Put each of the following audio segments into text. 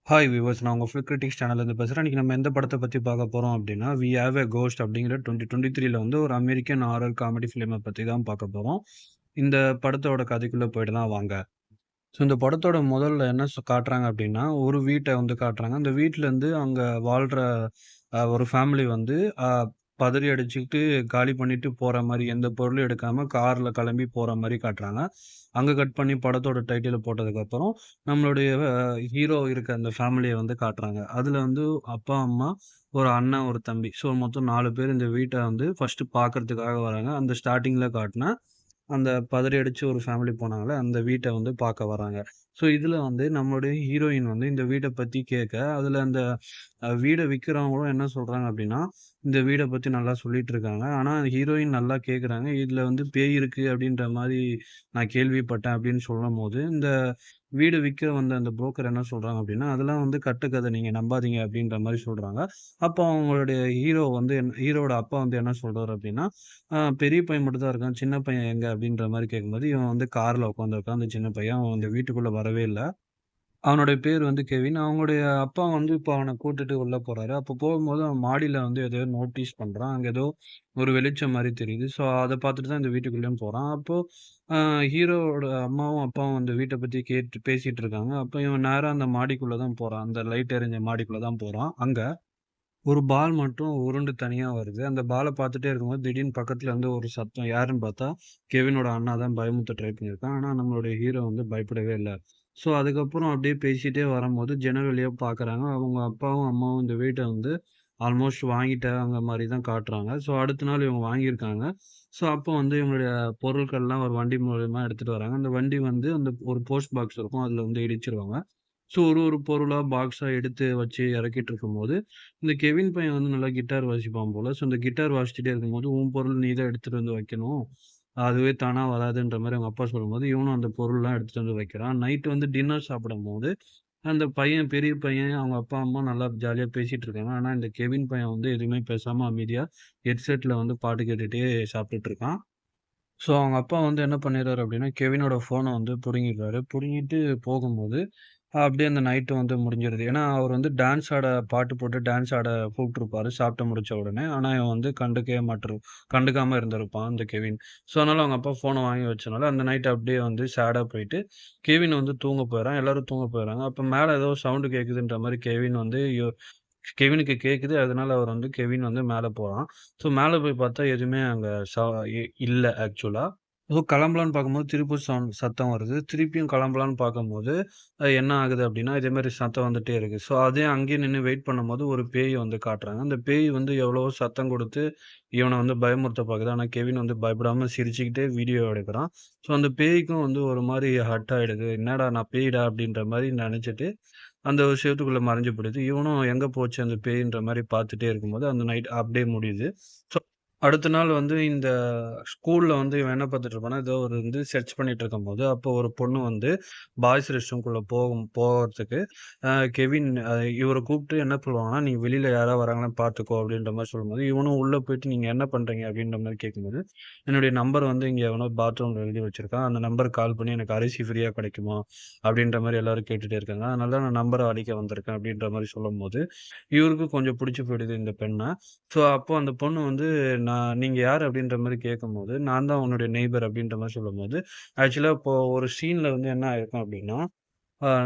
Hi viewers, நான் உங்க film critics சேனல்லேருந்து பேசுறேன். இன்னைக்கு நம்ம எந்த படத்த பத்தி பார்க்க போறோம் அப்படின்னா, வி ஹேவ் எ கோஸ்ட் அப்படிங்கிற 2023ல வந்து ஒரு அமெரிக்கன் ஹாரர் காமெடி ஃபிலிம பத்தி தான் பார்க்க போறோம். இந்த படத்தோட கதைக்குள்ள போயிடலாம் வாங்க. ஸோ இந்த படத்தோட முதல்ல என்ன காட்டுறாங்க அப்படின்னா, ஒரு வீட்ட வந்து காட்டுறாங்க. அந்த வீட்லருந்து அங்க வாழ்ற ஒரு ஃபேமிலி வந்து அ பதறி அடிச்சுக்கிட்டு காலி பண்ணிட்டு போற மாரி, எந்த பொருளும் எடுக்காம கார்ல கிளம்பி போற மாரி காட்டுறாங்க. அங்க கட் பண்ணி படத்தோட டைட்டில போட்டதுக்கப்புறம், நம்மளுடைய ஹீரோ இருக்க அந்த ஃபேமிலிய வந்து காட்டுறாங்க. அதுல வந்து அப்பா, அம்மா, ஒரு அண்ணன், ஒரு தம்பி. ஸோ மொத்தம் 4 பேர் இந்த வீட்ட வந்து ஃபர்ஸ்ட்டு பார்க்கறதுக்காக வராங்க. அந்த ஸ்டார்ட்டிங்ல காட்டுன அந்த பதறி அடிச்சு ஒரு ஃபேமிலி போனாங்கல்ல, அந்த வீட்ட வந்து பார்க்க வராங்க. ஸோ இதுல வந்து நம்மளுடைய ஹீரோயின் வந்து இந்த வீட பத்தி கேட்க, அதுல அந்த வீட விக்கிறவங்களும் என்ன சொல்றாங்க அப்டின்னா, இந்த வீட பத்தி நல்லா சொல்லிட்டு இருக்காங்க. ஆனா ஹீரோயின் நல்லா கேட்குறாங்க. இதுல வந்து பேய் இருக்கு அப்டின்ற மாரி நான் கேள்விப்பட்டேன் அப்டின்னு சொல்லும்போது, இந்த வீடு விக்க வந்த அந்த புரோக்கர் என்ன சொல்றாங்க அப்டின்னா, அதெல்லாம் வந்து கட்டுக்கத நீங்க நம்பாதீங்க அப்டின்ற மாரி சொல்றாங்க. அப்போ அவங்களுடைய ஹீரோ வந்து ஹீரோவோட அப்பா வந்து என்ன சொல்றாரு அப்டின்னா, பெரிய பையன் மட்டும் தான் இருக்கான். சின்ன பையன் எங்க? அப்படின்ற மாரி கேட்கும்போது, இவன் வந்து கார்ல உட்காந்துருக்கான். அந்த சின்ன பையன். அவன் அந்த வீட்டுக்குள்ள வரவே இல்ல. அவனுடைய பேர் வந்து கெவின். அவங்களுடைய அப்பா வந்து இப்போ அவன கூட்டுட்டு உள்ள போறாரு. அப்போ போகும்போது அவன் மாடியில வந்து எதையோ நோட்டீஸ் பண்றான். அங்க ஏதோ ஒரு வெளிச்சம் மாரி தெரியுது. ஸோ அத பார்த்துட்டு தான் இந்த வீட்டுக்குள்ளேயும் போறான். அப்போ அ ஹீரோவோட அம்மாவும், அப்பாவும் அந்த வீட்ட பத்தி கேட்டு பேசிட்டு இருக்காங்க. அப்ப இவன் நேரா அந்த மாடிக்குள்ள தான் போறான். அந்த லைட் எரிஞ்ச மாடிக்குள்ள தான் போறான். அங்க ஒரு பால் மட்டும் உருண்டு தனியா வருது. அந்த பால பார்த்துட்டே இருக்கும்போது, திடீர்னு பக்கத்துல இருந்து ஒரு சத்தம். யாருன்னு பார்த்தா, கெவினோட அண்ணா தான் பயமுறுத்த ட்ரை பண்ணியிருக்கான். ஆனா, நம்மளுடைய ஹீரோ வந்து பயப்படவே இல்ல. ஸோ, அதுக்கப்புறம் அப்படியே பேசிட்டே வரும்போது, ஜன்னல் வழியா பார்க்குறாங்க. அவங்க அப்பாவும், அம்மாவும் இந்த வீட்ட வந்து ஆல்மோஸ்ட் வாங்கிட்டாங்க மாரி தான் காட்டுறாங்க. ஸோ, அடுத்த நாள் இவங்க வாங்கியிருக்காங்க. ஸோ, அப்போ வந்து இவங்களுடைய பொருட்கள்லாம் ஒரு வண்டி மூலியமா எடுத்துட்டு வராங்க. அந்த வண்டி வந்து அந்த ஒரு போஸ்ட் பாக்ஸ் இருக்கும். அதுல வந்து இடிச்சிருவாங்க. ஸோ, ஒரு ஒரு பொருளா பாக்ஸா எடுத்து வச்சு இறக்கிட்டு இருக்கும்போது, இந்த கெவின் பையன் வந்து நல்லா கிட்டார் வாசிப்பான் போல. ஸோ, இந்த கிட்டார் வாசிச்சுட்டே இருக்கும்போது, "உன் பொருள் நீ தான் எடுத்துட்டு வந்து வைக்கணும். அதுவே தானா வராதுன்ற" மாரி அவங்க அப்பா சொல்லும்போது, இவனும் அந்த பொருள்லாம் எடுத்துட்டு வந்து வைக்கிறான். நைட் வந்து டின்னர் சாப்பிடும்போது, அந்த பையன் பெரிய பையன், அவங்க அப்பா, அம்மா நல்லா ஜாலியா பேசிட்டு இருக்காங்க. ஆனா, இந்த கெவின் பையன் வந்து எதுவுமே பேசாம அமைதியா ஹெட்செட்ல வந்து பாட்டு கேட்டுட்டே சாப்பிட்டுட்டு இருக்கான். ஸோ, அவங்க அப்பா வந்து என்ன பண்ணிடுறாரு அப்டின்னா, கெவினோட ஃபோன வந்து புடுங்கிடுறாரு. புடுங்கிட்டு போகும்போது, அப்படியே அந்த நைட்டு வந்து முடிஞ்சிருது. ஏன்னா, அவர் வந்து டான்ஸ் ஆட பாட்டு போட்டு டான்ஸ் ஆட கூப்ட்டுருப்பாரு, சாப்பிட்டு முடிச்ச உடனே. ஆனா, இவன் வந்து கண்டுக்காம இருந்திருப்பான் அந்த கெவின். ஸோ, அதனால அவங்க அப்பா ஃபோன வாங்கி வச்சனால, அந்த நைட் அப்படியே வந்து சேடா போயிட்டு, கெவின் வந்து தூங்க போயிர்றான். எல்லாரும் தூங்க போயிர்றாங்க. அப்ப மேல ஏதோ சவுண்ட் கேட்குதுன்ற மாரி கெவின் வந்து கெவினுக்கு கேட்குது. அதனால அவர் வந்து கெவின் வந்து மேல போறான். ஸோ மேல போய் பார்த்தா எதுவுமே அங்க இல்ல ஆக்சுவலா. ஸோ கிளம்பலான்னு பார்க்கும்போது திருப்பி சத்தம் வருது. திருப்பியும் கிளம்பலான்னு பார்க்கும்போது, என்ன ஆகுது அப்டின்னா, இதே மாரி சத்தம் வந்துட்டே இருக்கு. ஸோ அதே அங்கேயே நின்னு வெயிட் பண்ணும்போது ஒரு பேய் வந்து காட்டுறாங்க. அந்த பேய் வந்து எவ்வளவோ சத்தம் குடுத்து இவன வந்து பயமுறுத்த பாக்குது. ஆனா கெவின் வந்து பயப்படாம சிரிச்சுக்கிட்டே வீடியோ எடுக்குறான். ஸோ அந்த பேய்க்கும் வந்து ஒரு மாரி ஹர்ட் ஆயிடுது. என்னடா நான் பேய்டா அப்டின்ற மாரி நெனச்சுட்டு அந்த ஒரு செவுத்துக்குள்ள மறைஞ்சு போயிடுது. இவனும் எங்க போச்சு அந்த பேய்ன்ற மாரி பார்த்துட்டே இருக்கும்போது, அந்த நைட் அப்படியே முடியுது. ஸோ, அடுத்த நாள் வந்து இந்த ஸ்கூல்ல வந்து இவன் என்ன பார்த்துட்டு இருப்பான்னா, ஏதோ ஒரு வந்து சர்ச் பண்ணிட்டு இருக்கும்போது, அப்போ ஒரு பொண்ணு வந்து பாய்ஸ் ரெஸ்ட் ரூம்குள்ள போகறதுக்கு கெவின் இவர கூப்பிட்டு என்ன சொல்லுவாங்கன்னா, "நீ வெளியில யாராவது வராங்களான்னு பார்த்துக்கோ" அப்படின்ற மாரி சொல்லும்போது, இவனும் உள்ள போயிட்டு, "நீங்க என்ன பண்றீங்க?" அப்படின்ற மாரி கேட்கும்போது, "என்னுடைய நம்பர் வந்து இங்க எவனோ பாத்ரூம்ல எழுதி வச்சிருக்கான். அந்த நம்பருக்கு கால் பண்ணி எனக்கு அரிசி ஃப்ரீயா கிடைக்குமா?" அப்படின்ற மாரி எல்லாரும் கேட்டுட்டே இருக்காங்க. அதனால தான் நான் நம்பர அடிக்க வந்திருக்கேன் அப்படின்ற மாரி சொல்லும்போது, இவருக்கும் கொஞ்சம் புடிச்சு போயிடுது இந்த பெண்ண. ஸோ அப்போ அந்த பொண்ணு வந்து நீங்க யாரு அப்படின்ற மாரி கேட்கும்போது, நான் தான் உன்னுடைய நெய்பர் அப்படின்ற மாரி சொல்லும்போது, ஆக்சுவலா இப்போ ஒரு சீன்ல வந்து என்ன ஆயிருக்கும் அப்படின்னா,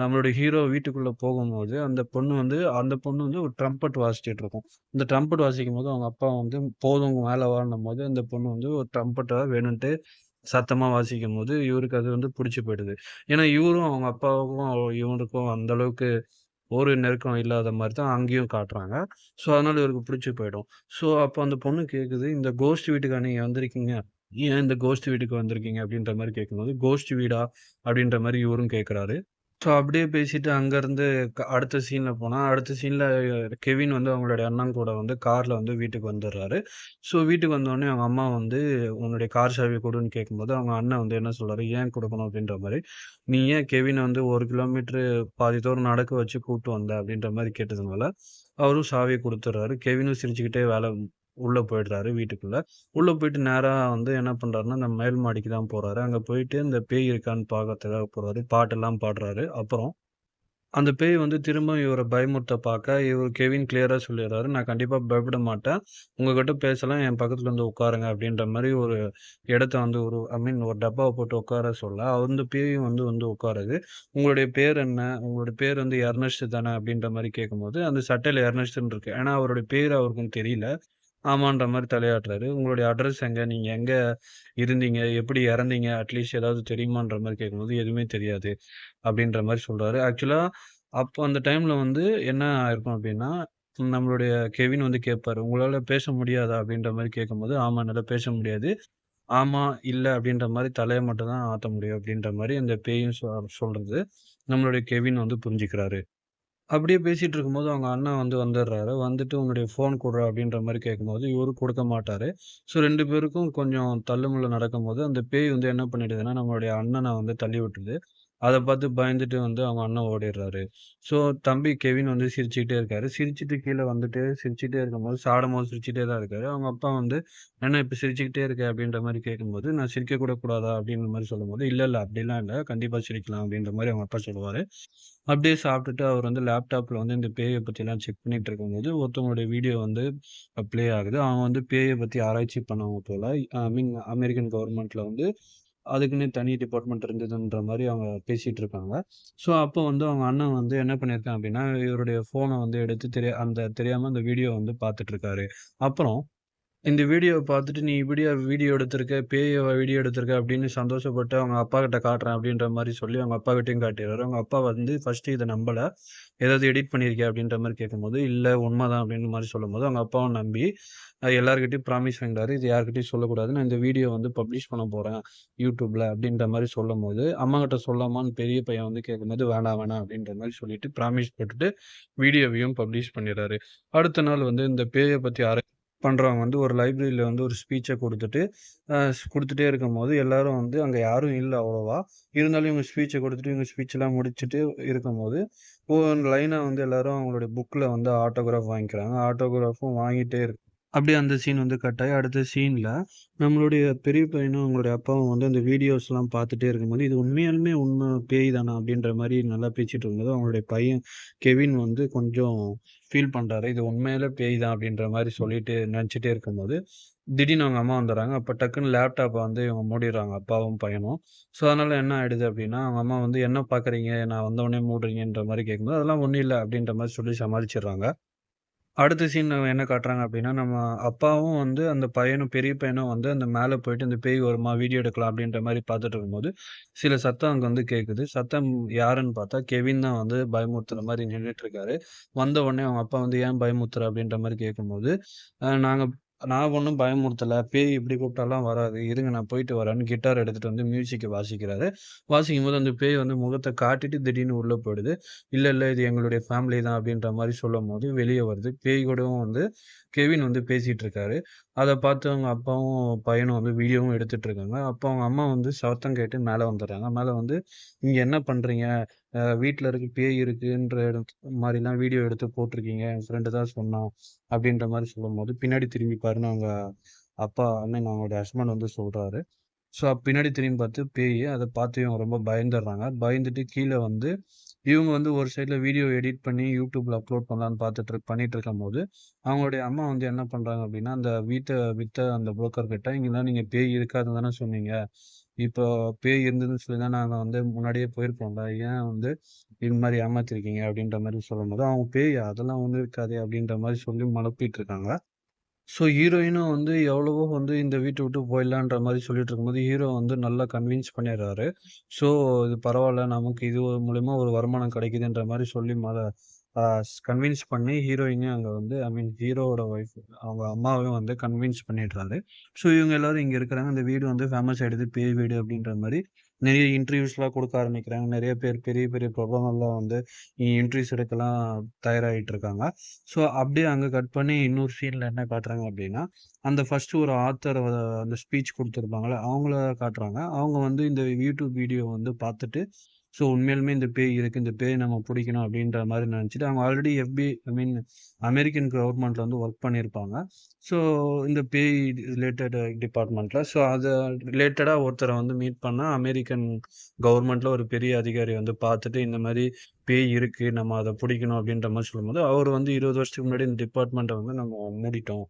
நம்மளுடைய ஹீரோ வீட்டுக்குள்ள போகும்போது, அந்த பொண்ணு வந்து ஒரு ட்ரம்பட் வாசிச்சுட்டு இருக்கும். இந்த ட்ரம்பட் வாசிக்கும்போது அவங்க அப்பா வந்து போதும் மேல வான்னும்போது, அந்த பொண்ணு வந்து ஒரு ட்ரம்பட்ட வேணுன்ட்டே சத்தமா வாசிக்கும்போது, இவருக்கு அது வந்து புடிச்சு போயிடுது. ஏன்னா, இவரும் அவங்க அப்பாவுக்கும் இவனுக்கும் அந்த அளவுக்கு ஒரு நெருக்கம் இல்லாத மாரி தான் அங்கேயும் காட்டுறாங்க. ஸோ, அதனால இவருக்கு புடிச்சு போயிடும். ஸோ, அப்ப அந்த பொண்ணு கேட்குது, "இந்த கோஸ்ட் வீட்டுக்கா நீங்க வந்திருக்கீங்க? ஏன் இந்த கோஸ்ட் வீட்டுக்கு வந்திருக்கீங்க?" அப்படின்ற மாரி கேட்கும்போது, "கோஸ்ட் வீடா?" அப்படின்ற மாரி இவரும் கேட்குறாரு. ஸோ, அப்படியே பேசிட்டு அங்கருந்து அடுத்த சீன்ல போனா, அடுத்த சீன்ல கெவின் வந்து அவங்களுடைய அண்ணன் கூட வந்து கார்ல வந்து வீட்டுக்கு வந்துர்றாரு. ஸோ, வீட்டுக்கு வந்தோனே அவங்க அம்மா வந்து, "உன்னுடைய கார் சாவிய குடுன்னு" கேட்கும்போது, அவங்க அண்ணன் வந்து என்ன சொல்றாரு, "ஏன் குடுக்கணும்?" அப்படின்ற மாரி. "நீ ஏன் கெவின வந்து 1 கிலோமீட்டர் பாதி தூரம் நடக்க வச்சு கூட்டு வந்த?" அப்படின்ற மாரி கேட்டதுனால, அவரும் சாவிய குடுத்துர்றாரு. கெவினும் சிரிச்சுக்கிட்டே உள்ள போயிடுறாரு வீட்டுக்குள்ள. உள்ள போயிட்டு நேரா வந்து என்ன பண்றாருன்னா, அந்த மேல் மாடிக்கு தான் போறாரு. அங்க போயிட்டு இந்த பேய் இருக்கான்னு பார்க்கறதுக்காக போறாரு. பாட்டெல்லாம் பாடுறாரு. அப்புறம் அந்த பேய் வந்து திரும்ப இவர பயமுறுத்த பாக்க, இவரு கெவின் கிளியரா சொல்லிர்றாரு, "நான் கண்டிப்பா பயப்பட மாட்டேன். உங்ககிட்ட பேசலாம். என் பக்கத்துல வந்து உட்காருங்க." அப்படின்ற மாரி ஒரு இடத்த வந்து ஒரு ஒரு டப்பாவ போட்டு உட்கார சொல்ல, அந்த பேயும் வந்து வந்து உட்காருது. "உங்களுடைய பேர் என்ன? உங்களுடைய பேர் வந்து எர்னஸ்ட் தானே?" அப்படின்ற மாரி கேட்கும்போது, அந்த சட்டையில எர்னஸ்ட்ன்னு இருக்கு. ஏன்னா அவருடைய பேரு அவருக்கும் தெரியல. ஆமான்ற மாரி தலையாட்டுறாரு. "உங்களுடைய அட்ரஸ் எங்க? நீங்க எங்க இருந்தீங்க? எப்படி இறந்தீங்க? அட்லீஸ்ட் ஏதாவது தெரியுமான்ற மாரி கேட்கும்போது, "எதுவுமே தெரியாது." அப்படின்ற மாரி சொல்றாரு. ஆக்சுவலா அப்போ அந்த டைம்ல வந்து என்ன ஆயிருக்கும் அப்படின்னா, நம்மளுடைய கெவின் வந்து கேட்பாரு, "உங்களால பேச முடியாதா?" அப்படின்ற மாரி கேட்கும்போது, "ஆமா, என்னால பேச முடியாது." "ஆமா, இல்ல." அப்படின்ற மாரி தலைய மட்டும் தான் ஆட்ட முடியும் அப்படின்ற மாரி அந்த பேயும் சொல்றது. நம்மளுடைய கெவின் வந்து புரிஞ்சுக்கிறாரு. அப்படியே பேசிட்டு இருக்கும்போது அவங்க அண்ணன் வந்து வந்துடுறாரு. வந்துட்டு "உன்னுடைய ஃபோன் குட்றா" அப்படின்ற மாரி கேட்கும்போது, இவரு குடுக்க மாட்டாரு. ஸோ 2 பேருக்கும் கொஞ்சம் தள்ளுமுள்ள நடக்கும்போது, அந்த பேய் வந்து என்ன பண்ணிடுதுன்னா, நம்மளுடைய அண்ணன வந்து தள்ளி விட்டுருது. அத பார்த்து பயந்துட்டு வந்து அவங்க அண்ணன் ஓடிர்றாரு. ஸோ தம்பி கெவின் வந்து சிரிச்சுக்கிட்டே இருக்காரு. சிரிச்சுட்டு கீழ வந்துட்டு சிரிச்சுட்டே இருக்கும்போது, சாடும்போது சிரிச்சுட்டே தான் இருக்காரு. அவங்க அப்பா வந்து, "என்ன இப்ப சிரிச்சுக்கிட்டே இருக்க?" அப்படின்ற மாரி கேட்கும்போது, "நான் சிரிக்க கூட கூடாதா?" அப்படின்ற மாரி சொல்லும்போது, "இல்ல, இல்ல அப்படிலாம் இல்ல. கண்டிப்பா சிரிக்கலாம்." அப்படின்ற மாரி அவங்க அப்பா சொல்லுவாரு. அப்படியே சாப்பிட்டுட்டு அவர் வந்து லேப்டாப்ல வந்து இந்த பேய பத்திலாம் செக் பண்ணிட்டு இருக்கும்போது, ஒருத்தவங்களுடைய வீடியோ வந்து ப்ளே ஆகுது. அவங்க வந்து பேய பத்தி ஆராய்ச்சி பண்ணவங்க போல. அமெரிக்கன் கவர்மெண்ட்ல வந்து அதுக்குன்னே தனி டிபார்ட்மெண்ட் இருந்ததுன்ற மாரி அவங்க பேசிட்டு இருக்காங்க. ஸோ, அப்போ வந்து அவங்க அண்ணன் வந்து என்ன பண்ணியிருக்கான் அப்படின்னா, இவருடைய ஃபோன வந்து எடுத்து தெரியாம அந்த வீடியோ வந்து பார்த்துட்டு இருக்காரு. அப்புறம் இந்த வீடியோவ பார்த்துட்டு, "நீ இப்படியா வீடியோ எடுத்திருக்க? பேயவா வீடியோ எடுத்திருக்க?" அப்படின்னு சந்தோஷப்பட்டு அவங்க அப்பாகிட்ட காட்டுறேன் அப்படின்ற மாரி சொல்லி அவங்க அப்பாகிட்டயும் காட்டிர்றாரு. அவங்க அப்பா வந்து ஃபர்ஸ்ட்டு இத நம்பல. "ஏதாவது எடிட் பண்ணியிருக்கியா?" அப்படின்ற மாரி கேட்கும்போது, "இல்ல உண்மதான்." அப்படின்ற மாரி சொல்லும்போது, அவங்க அப்பாவும் நம்பி எல்லார்கிட்டயும் ப்ராமிஸ் வாங்கிட்டாரு. "இது யார்கிட்டயும் சொல்லக்கூடாது. நான் இந்த வீடியோ வந்து பப்ளிஷ் பண்ண போறேன் YouTubeல." அப்படின்ற மாரி சொல்லும்போது, அம்மாகிட்ட சொல்லாமான்னு பெரிய பையன் வந்து கேட்கும்போது, "வேணாம், வேணாம்." அப்படின்ற மாரி சொல்லிட்டு ப்ராமிஸ் போட்டுட்டு வீடியோவையும் பப்ளிஷ் பண்ணிர்றாரு. அடுத்த நாள் வந்து இந்த பேய பத்தி பண்றவங்க வந்து ஒரு லைப்ரரியில வந்து ஒரு ஸ்பீச்ச குடுத்துட்டு, குடுத்துட்டே இருக்கும்போது எல்லாரும் வந்து அங்க யாரும் இல்ல அவ்வளவா. இருந்தாலும் இவங்க ஸ்பீச்ச குடுத்துட்டு, இவங்க ஸ்பீச்லாம் முடிச்சுட்டு இருக்கும்போது, லைனா வந்து எல்லாரும் அவங்களுடைய புக்ல வந்து ஆட்டோகிராஃப் வாங்கிக்கிறாங்க. ஆட்டோகிராஃபும் வாங்கிட்டே அப்படியே அந்த சீன் வந்து கட் ஆயி, அடுத்த சீன்ல நம்மளுடைய பெரிய பையனும், அவங்களுடைய அப்பாவும் வந்து அந்த வீடியோஸ்லாம் பார்த்துட்டே இருக்கும்போது, "இது உண்மையாலுமே பேய் தானா?" அப்படின்ற மாரி நல்லா பேசிட்டு இருக்கும்போது, அவங்களுடைய பையன் கெவின் வந்து கொஞ்சம் ஃபீல் பண்றாரு. "இது உண்மையிலே பேய் தான்." அப்படின்ற மாரி சொல்லிட்டு நெனச்சுட்டே இருக்கும்போது, திடீர்னு அவங்க அம்மா வந்துர்றாங்க. அப்ப டக்குன்னு லேப்டாப்ப வந்து இவங்க மூடிர்றாங்க, அப்பாவும் பையனும். ஸோ, அதனால என்ன ஆயிடுது அப்படின்னா, அவங்க அம்மா வந்து, "என்ன பார்க்குறீங்க? நான் வந்தவுடனே மூடுறீங்கன்ற" மாரி கேட்கும்போது, "அதெல்லாம் ஒண்ணும் இல்ல." அப்படின்ற மாரி சொல்லி சமாளிச்சுர்றாங்க. அடுத்த சீன் என்ன காட்டுறாங்க அப்டின்னா, நம்ம அப்பாவும் வந்து அந்த பையனும் பெரிய பையனும் வந்து அந்த மேல போயிட்டு இந்த பேய் வருமா? வீடியோ எடுக்கலாம் அப்டின்ற மாரி பார்த்துட்டு இருக்கும்போது, சில சத்தம் அங்க வந்து கேட்குது. சத்தம் யாருன்னு பார்த்தா, கெவின் தான் வந்து பயமுறுத்துற மாரி நின்னுட்டுருக்காரு. வந்த உடனே அவங்க அப்பா வந்து "ஏன் பயமுறுத்துற?" அப்டின்ற மாரி கேட்கும்போது, நாங்க நான் ஒண்ணும் பயமுறுத்தல. பேய் எப்டி கூப்பிட்டாலாம் வராது. இருங்க நான் போயிட்டு வரேன்னு கிட்டார் எடுத்துட்டு வந்து மியூசிக்க வாசிக்கிறாரு. வாசிக்கும்போது அந்த பேய் வந்து முகத்த காட்டிட்டு திடீர்னு உள்ள போயிடுது. இல்ல, இல்ல. இது எங்களுடைய ஃபேமிலி தான் அப்டின்ற மாரி சொல்லும்போது வெளிய வருது. பேய் கூடவும் வந்து கெவின் வந்து பேசிட்டு இருக்காரு. அத பார்த்து அவங்க அப்பாவும், பையனும் வந்து வீடியோவும் எடுத்துட்டு இருக்காங்க. அப்போ அவங்க அம்மா வந்து சத்தம் கேட்டு மேல வந்துர்றாங்க. மேல வந்து, "இங்க என்ன பண்றீங்க? வீட்ல இருக்கு பேய் இருக்குன்ற மாரிலாம் வீடியோ எடுத்து போட்டுருக்கீங்க. என் ஃப்ரெண்டு தான் சொன்னான்." அப்டின்ற மாரி சொல்லும்போது, பின்னாடி திரும்பி பாருன்னு அவங்க அவங்களுடைய ஹஸ்பண்ட் வந்து சொல்றாரு. ஸோ, பின்னாடி திரும்பி பார்த்து பேயி. அத பார்த்து இவங்க ரொம்ப பயந்துர்றாங்க. பயந்துட்டு கீழ வந்து இவங்க வந்து ஒரு சைட்ல வீடியோ எடிட் பண்ணி YouTubeல அப்லோட் பண்ணலான்னு பண்ணிட்டு இருக்கும்போது, அவங்களுடைய அம்மா வந்து என்ன பண்றாங்க அப்டின்னா, அந்த வீட்ட வித்த அந்த புரோக்கர் கிட்ட, "இங்கலாம் நீங்க பேய் இருக்காதுன்னு தானே சொன்னீங்க. இப்போ பேய் இருந்ததுன்னு சொல்லி தான் நாங்க வந்து முன்னாடியே போயிருப்போம்ல. ஏன் வந்து இது மாரி ஏமாத்திருக்கீங்க?" அப்டின்ற மாரி சொல்லும்போது, அவங்க "பேயா? அதெல்லாம் ஒண்ணும் இருக்காதே" அப்டின்ற மாரி சொல்லி மழுப்பிட்டு இருக்காங்க. ஸோ, ஹீரோயினும் வந்து எவ்வளவோ வந்து இந்த வீட்ட விட்டு போயிடலான்ற மாரி சொல்லிட்டு இருக்கும்போது, ஹீரோ வந்து நல்லா கன்வின்ஸ் பண்ணிர்றாரு. ஸோ, இது பரவால்ல நமக்கு இது மூலியமா ஒரு வருமானம் கிடைக்குதுன்ற மாரி சொல்லி ஆ கன்வின்ஸ் பண்ணி ஹீரோயினையும் அங்க வந்து ஹீரோவோட ஒய்ஃப் அவங்க அம்மாவையும் வந்து கன்வின்ஸ் பண்ணிடுறாரு. ஸோ, இவங்க எல்லாரும் இங்க இருக்கிறாங்க. இந்த வீடு வந்து ஃபேமஸ் ஆயிடுது. பேய் வீடு அப்படின்ற மாரி நெறைய இன்டர்வியூஸ்லாம் குடுக்க ஆரம்பிக்கிறாங்க. நெறைய பேர் பெரிய பெரிய பிரபலங்கள்லாம் வந்து இன்டர்வியூஸ் எடுக்கலாம் தயாராகிட்டு இருக்காங்க. ஸோ, அப்படியே அங்க கட் பண்ணி இன்னொரு சீன்ல என்ன காட்டுறாங்க அப்படின்னா, அந்த ஃபர்ஸ்ட்டு ஒரு ஆத்தர் அந்த ஸ்பீச் குடுத்துருப்பாங்கல்ல, அவங்கள காட்டுறாங்க. அவங்க வந்து இந்த YouTube வீடியோ வந்து பார்த்துட்டு, ஸோ உண்மையாலுமே இந்த பேய் இருக்கு. இந்த பேய நம்ம புடிக்கணும் அப்படின்ற மாரி நெனச்சுட்டு அவங்க ஆல்ரெடி ஐ மீன் அமெரிக்கன் கவர்ன்மெண்ட்ல வந்து ஒர்க் பண்ணியிருப்பாங்க. ஸோ இந்த பேய் ரிலேட்டட் டிபார்ட்மெண்ட்ல. ஸோ அத ரிலேட்டடா ஒருத்தர வந்து மீட் பண்ணா அமெரிக்கன் கவர்ன்மெண்ட்ல ஒரு பெரிய அதிகாரி வந்து பார்த்துட்டு இந்த மாரி பேய் இருக்கு. நம்ம அத புடிக்கணும் அப்படின்ற மாரி சொல்லும்போது, அவரு வந்து 20 வருஷத்துக்கு முன்னாடி இந்த டிபார்ட்மெண்ட்ட வந்து நம்ம மூடிட்டோம்.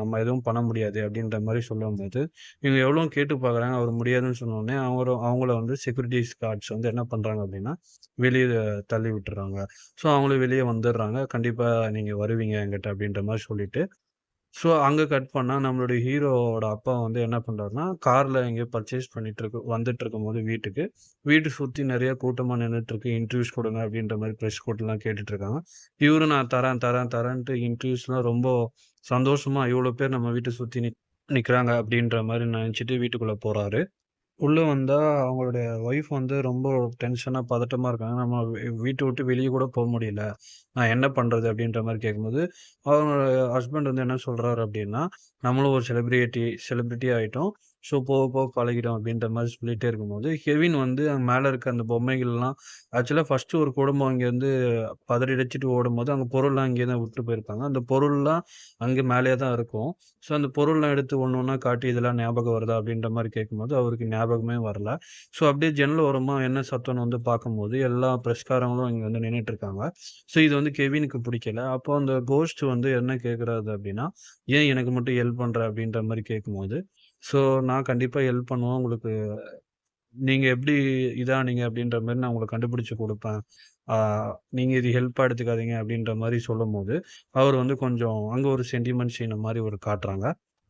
நம்ம எதுவும் பண்ண முடியாது அப்படின்ற மாரி சொல்லும்போது, இவங்க எவ்வளோ கேட்டு பார்க்குறாங்க. அவரு முடியாதுன்னு சொன்னோனே, அவங்கள வந்து செக்யூரிட்டீஸ் கார்ட்ஸ் வந்து என்ன பண்றாங்க அப்படின்னா, வெளிய தள்ளி விட்டுர்றாங்க. ஸோ அவங்களும் வெளிய வந்துர்றாங்க. கண்டிப்பா நீங்க வருவீங்க என்கிட்ட அப்படின்ற மாரி சொல்லிட்டு, ஸோ அங்க கட் பண்ணா நம்மளுடைய ஹீரோவோட அப்பா வந்து என்ன பண்றாருன்னா, கார்ல எங்கேயோ பர்ச்சேஸ் வந்துட்டுருக்கும்போது வீட்டுக்கு, வீட்ட சுத்தி நெறைய கூட்டமா நின்னுட்டுருக்கு. இன்டர்வியூஸ் குடுங்க அப்படின்ற மாரி பிரஸ் கோட்லாம் கேட்டுட்டுருக்காங்க. இவரும் நான் தரேன், தரேன், தரேன்ட்டு இன்டர்வியூஸ்லாம் ரொம்ப சந்தோஷமா இவ்ளோ பேர் நம்ம வீட்ட சுத்தி நிக்கிறாங்க அப்படின்ற மாரி நெனச்சுட்டு வீட்டுக்குள்ள போறாரு. உள்ள வந்தா அவங்களுடைய ஒய்ஃப் வந்து ரொம்ப டென்ஷனா, பதட்டமா இருக்காங்க. நம்ம வீட்ட விட்டு வெளிய கூட முடியல. நான் என்ன பண்றது? அப்படின்ற மாரி கேட்கும்போது, அவங்க ஹஸ்பண்ட் வந்து என்ன சொல்றாரு அப்படின்னா, நம்மளும் ஒரு செலிபிரிட்டி ஆயிட்டோம். ஸோ போக போக பழகிடும் அப்படின்ற மாரி சொல்லிட்டே இருக்கும்போது, கெவின் வந்து அங்க மேல இருக்க அந்த பொம்மைகள்லாம் ஆக்சுவலா ஃபர்ஸ்ட்டு ஒரு குடும்பம் இங்கேருந்து பதறியடிச்சுட்டு ஓடும்போது, அங்க பொருள்லாம் அங்கேயே தான் விட்டுட்டு போயிருப்பாங்க. அந்த பொருள்லாம் அங்க மேலயே தான் இருக்கும். ஸோ அந்த பொருள்லாம் எடுத்து ஒண்ணு ஒண்ணா காட்டி, இதெல்லாம் ஞாபகம் வருதா? அப்படின்ற மாரி கேட்கும்போது, அவருக்கு ஞாபகமே வரல. ஸோ அப்படியே ஜன்னல் ஓரமா என்ன சத்தம்ன்னு வந்து பார்க்கும்போது, எல்லா பிரஸ்காரங்களும் இங்க வந்து நின்னுட்டு இருக்காங்க. ஸோ இது வந்து கெவினுக்கு பிடிக்கல. அப்போ அந்த கோஸ்ட் வந்து என்ன கேட்குறாரு அப்படின்னா, "ஏன் எனக்கு மட்டும் ஹெல்ப் பண்ற?" அப்படின்ற மாரி கேட்கும்போது, ஸோ நான் கண்டிப்பா ஹெல்ப் பண்ணுவேன். உங்களுக்கு நீங்க எப்படி இதானீங்க அப்படின்ற மாரி நான் உங்களுக்கு கண்டுபிடிச்சு குடுப்பேன். ஆ நீங்க இது ஹெல்ப்பா எடுத்துக்காதீங்க அப்படின்ற மாரி சொல்லும்போது, அவர் வந்து கொஞ்சம் அங்க ஒரு சென்டிமெண்ட் சீன மாரி ஒரு காட்டுறாங்க.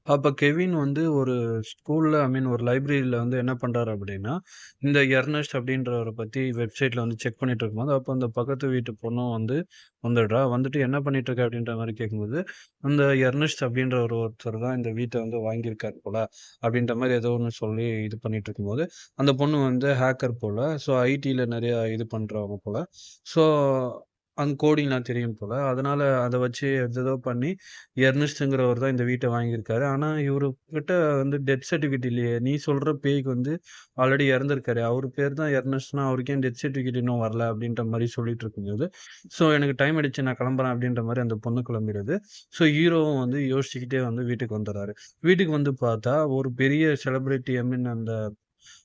அப்ப கெவின் வந்து ஒரு ஸ்கூல்ல ஒரு லைப்ரரியில வந்து என்ன பண்றாரு அப்படின்னா, இந்த எர்னஸ்ட் அப்படின்றவர பத்தி வெப்சைட்ல வந்து செக் பண்ணிட்டு இருக்கும்போது, அப்ப அந்த பக்கத்து வீட்டு பொண்ணும் வந்து வந்துடுறா. வந்துட்டு என்ன பண்ணிட்டு இருக்க அப்படின்ற மாரி கேட்கும்போது, அந்த எர்னஸ்ட் அப்படின்ற ஒருத்தர் தான் இந்த வீட்ட வந்து வாங்கியிருக்காரு போல, அப்படின்ற மாரி ஏதோ ஒண்ணு சொல்லி இது பண்ணிட்டு இருக்கும்போது, அந்த பொண்ணு வந்து ஹேக்கர் போல. ஸோ ஐடில நெறைய இது பண்றவங்க போல. ஸோ அந்த கோடிங்லாம் தெரியும் போல. அதனால அத வச்சு ஏதேதோ பண்ணி எர்னஸ்ட்ங்கிறவர் தான் இந்த வீட்ட வாங்கியிருக்காரு. ஆனா, இவரு கிட்ட வந்து டெத் சர்டிபிகேட் இல்லையே! நீ சொல்ற பேய்க்கு வந்து ஆல்ரெடி இறந்திருக்காரு. அவரு பேர் தான் எர்னஸ்ட்னா, அவருக்கு ஏன் டெத் சர்டிபிகேட் இன்னும் வரல? அப்டின்ற மாரி சொல்லிட்டு இருக்கும்போது, ஸோ எனக்கு டைம் ஆயிடுச்சு நான் கிளம்புறேன் அப்டின்ற மாரி அந்த பொண்ணு கிளம்பிடுது. ஸோ ஹீரோவும் வந்து யோசிச்சுக்கிட்டே வந்து வீட்டுக்கு வந்துர்றாரு. வீட்டுக்கு வந்து பார்த்தா, ஒரு பெரிய செலிபிரிட்டி அந்த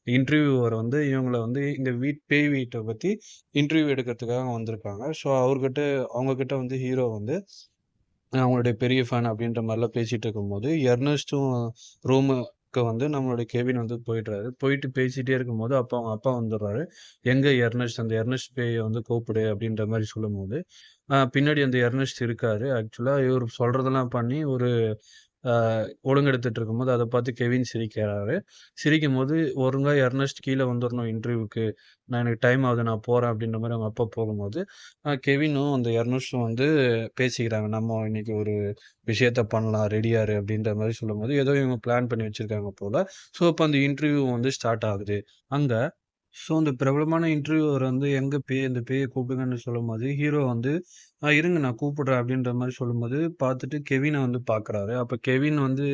இன்டர்வியூவர் வந்து இவங்கள வந்து இந்த பேய் வீட்ட பத்தி இன்டர்வியூ எடுக்கிறதுக்காக வந்திருக்காங்க. ஸோ அவங்க கிட்ட வந்து ஹீரோ வந்து அவங்களுடைய பெரிய ஃபேன் அப்படின்ற மாரிலாம் பேசிட்டு இருக்கும்போது, எர்னஸ்ட்டும் ரூமுக்கு வந்து நம்மளுடைய கெவின் வந்து போயிடுறாரு. போயிட்டு பேசிட்டே இருக்கும்போது, அப்ப அவங்க அப்பா வந்துடுறாரு. "எங்க எர்னஸ்ட்? அந்த எர்னஸ்ட் பேய வந்து கூப்பிடு" அப்படின்ற மாரி சொல்லும்போது, பின்னாடி அந்த எர்னஸ்ட் இருக்காரு. ஆக்சுவலா இவரு சொல்றதெல்லாம் பண்ணி ஒரு அ ஒழுங்கெடுத்துட்டு இருக்கும்போது, அத பார்த்து கெவின் சிரிக்கிறாரு. சிரிக்கும்போது, "ஒழுங்கா எர்னஸ்ட் கீழ வந்துரணும் இன்டர்வியூக்கு. எனக்கு டைம் ஆகுது. நான் போறேன்." அப்படின்ற மாரி அவங்க அப்பா போகும்போது, கெவினும் அந்த எர்னஸ்ட்டும் வந்து பேசிக்கிறாங்க. "நம்ம இன்னைக்கு ஒரு விஷயத்த பண்ணலாம். ரெடியா இரு." அப்படின்ற மாரி சொல்லும்போது, ஏதோ இவங்க பிளான் பண்ணி வச்சிருக்காங்க போல. ஸோ, அப்ப அந்த இன்டர்வியூ வந்து ஸ்டார்ட் ஆகுது. அங்க ஸோ, அந்த பிரபலமான இன்டர்வியூவர் வந்து எங்க இந்த பேய கூப்பிடுங்கன்னு சொல்லும்போது, ஹீரோ வந்து இருங்க நான் கூப்பிடுறேன் அப்படின்ற மாரி சொல்லும்போது, பார்த்துட்டு கெவின வந்து பார்க்குறாரு. அப்ப கெவின் வந்து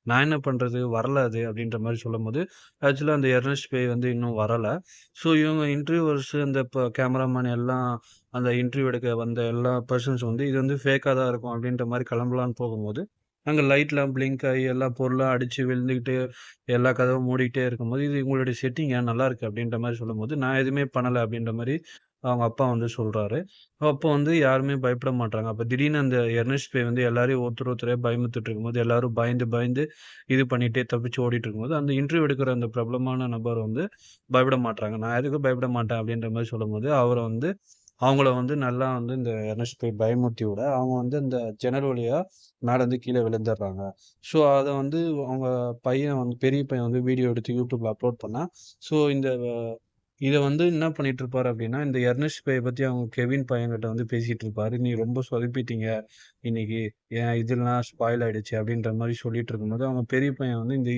நான் என்ன பண்றது? வரல அது அப்படின்ற மாரி சொல்லும்போது, ஆக்சுவலா அந்த எர்னஸ்ட் பேய் வந்து இன்னும் வரல. ஸோ, இவங்க இன்டர்வியூவர்ஸ் அந்த கேமராமேன் எல்லாம் அந்த இன்டர்வியூ எடுக்க வந்த எல்லா பெர்சன்ஸ் வந்து இது வந்து ஃபேக்கா தான் இருக்கும் அப்படின்ற மாரி கிளம்பலான்னு போகும்போது, அங்க லைட்லாம் பிளிங்க் ஆகி எல்லா பொருளும் அடிச்சு விழுந்துகிட்டு எல்லா கதவும் மூடிட்டே இருக்கும்போது, "இது உங்களுடைய செட்டிங்கா நல்லாருக்கு." அப்படின்ற மாரி சொல்லும்போது, "நான் எதுவுமே பண்ணல." அப்படின்ற மாரி அவங்க அப்பா வந்து சொல்றாரு. அப்போ வந்து யாருமே பயப்பட மாட்றாங்க. அப்ப திடீர்னு அந்த எர்னஸ்ட் பே வந்து எல்லாரையும் ஒருத்தரையா பயமுறுத்திட்டு இருக்கும்போது, எல்லாரும் பயந்து பயந்து இது பண்ணிட்டே தப்பிச்சு ஓடிட்டு இருக்கும்போது, அந்த இன்டர்வியூ எடுக்கிற அந்த பிரபலமான நபர் வந்து பயப்பட மாட்றாங்க. "நான் எதுக்கும் பயப்பட மாட்டேன்." அப்படின்ற மாரி சொல்லும்போது, அவர வந்து அவங்கள வந்து நல்லா வந்து இந்த எர்னஸ்ட் பே பயமுறுத்தி விட, அவங்க வந்து இந்த ஜன்னல் வழியா மேலருந்து கீழ விழுந்துர்றாங்க. ஸோ, அத வந்து அவங்க பையன் வந்து பெரிய பையன் வந்து வீடியோ எடுத்து YouTubeல அப்லோட் பண்ணான். ஸோ, இத வந்து என்ன பண்ணிட்டு இருப்பாரு அப்டின்னா, இந்த எர்னஸ்ட் பேய பத்தி அவங்க கெவின் பையன்கிட்ட வந்து பேசிட்டு இருப்பாரு. "நீ ரொம்ப சொதப்பிட்டீங்க இன்னைக்கு. என் இதெல்லாம் ஸ்பாயில் ஆயிடுச்சு." அப்டின்ற மாரி சொல்லிட்டு இருக்கும்போது, அவங்க பெரிய பையன் வந்து இந்த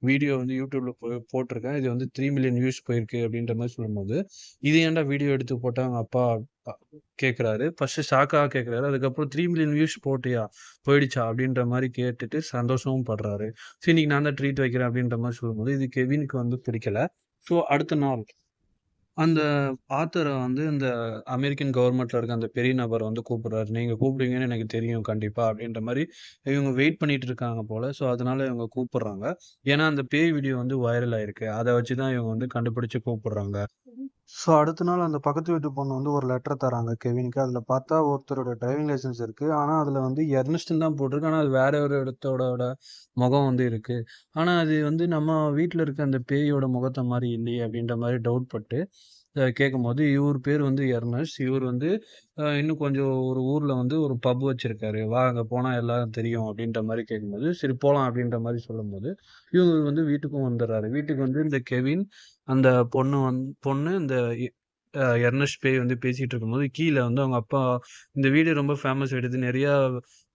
வீடியோ வந்து YouTubeல போட்டுருக்கேன். இது வந்து 3 மில்லியன் வியூஸ் போயிருக்கு அப்டின்ற மாரி சொல்லும்போது, "இது ஏன்டா வீடியோ எடுத்து போட்ட?" அவங்க அப்பா அ கேட்குறாரு. ஃபர்ஸ்ட்டு ஷாக்கா கேட்குறாரு. அதுக்கப்புறம் 3 மில்லியன் வியூஸ் போயிடுச்சா? அப்டின்ற மாரி கேட்டுட்டு சந்தோஷமும் படுறாரு. "சரி இன்னைக்கு நான் தான் ட்ரீட் வைக்கிறேன்" அப்டின்ற மாரி சொல்லும்போது, இது கெவினுக்கு வந்து பிடிக்கல. ஸோ அடுத்த நாள் அந்த ஆத்தர வந்து இந்த அமெரிக்கன் கவர்மெண்ட்ல இருக்க அந்த பெரிய நபர் வந்து கூப்பிடுறாரு. "நீங்க கூப்பிடுவீங்கன்னு எனக்கு தெரியும் கண்டிப்பா" அப்படின்ற மாரி இவங்க வெயிட் பண்ணிட்டு இருக்காங்க போல. ஸோ, அதனால இவங்க கூப்பிடுறாங்க. ஏன்னா, அந்த பேய் வீடியோ வந்து வைரல் ஆயிருக்கு. அத வச்சு தான் இவங்க வந்து கண்டுபிடிச்சு கூப்பிடுறாங்க. ஸோ, அடுத்த நாள் அந்த பக்கத்து வீட்டு பொண்ணு வந்து ஒரு லெட்டர் தராங்க கெவினுக்கு. அதில பார்த்தா ஒருத்தரோட டிரைவிங் லைசென்ஸ் இருக்கு. ஆனா, அதில வந்து எர்னஸ்ட்ன்னு தான் போட்டிருக்கு. ஆனா, அது வேற ஒரு இடத்தோட முகம் வந்து இருக்கு. ஆனா, அது வந்து நம்ம வீட்ல இருக்க அந்த பேயோட முகத்த மாரி இல்லையே! அப்டின்ற மாரி டவுட் பட்டு கேட்கும்போது, இவரு பேரு வந்து எர்னஸ்ட். இவரு வந்து இன்னும் கொஞ்சம் ஒரு ஊர்ல வந்து ஒரு பப் வச்சிருக்காரு. "வா அங்க போனா எல்லாம் தெரியும்." அப்டின்ற மாரி கேட்கும்போது, "சரி போலாம்." அப்டின்ற மாரி சொல்லும்போது, இவரு வந்து வீட்டுக்கும் வந்துர்றாரு. வீட்டுக்கு வந்து இந்த கெவின், அந்த பொண்ணு இந்த எ எர்னஸ்ட் பேய் வந்து பேசிட்டு இருக்கும்போது, கீழ வந்து அவங்க அப்பா இந்த வீடியோ ரொம்ப ஃபேமஸ் ஆயிடுது. நெறையா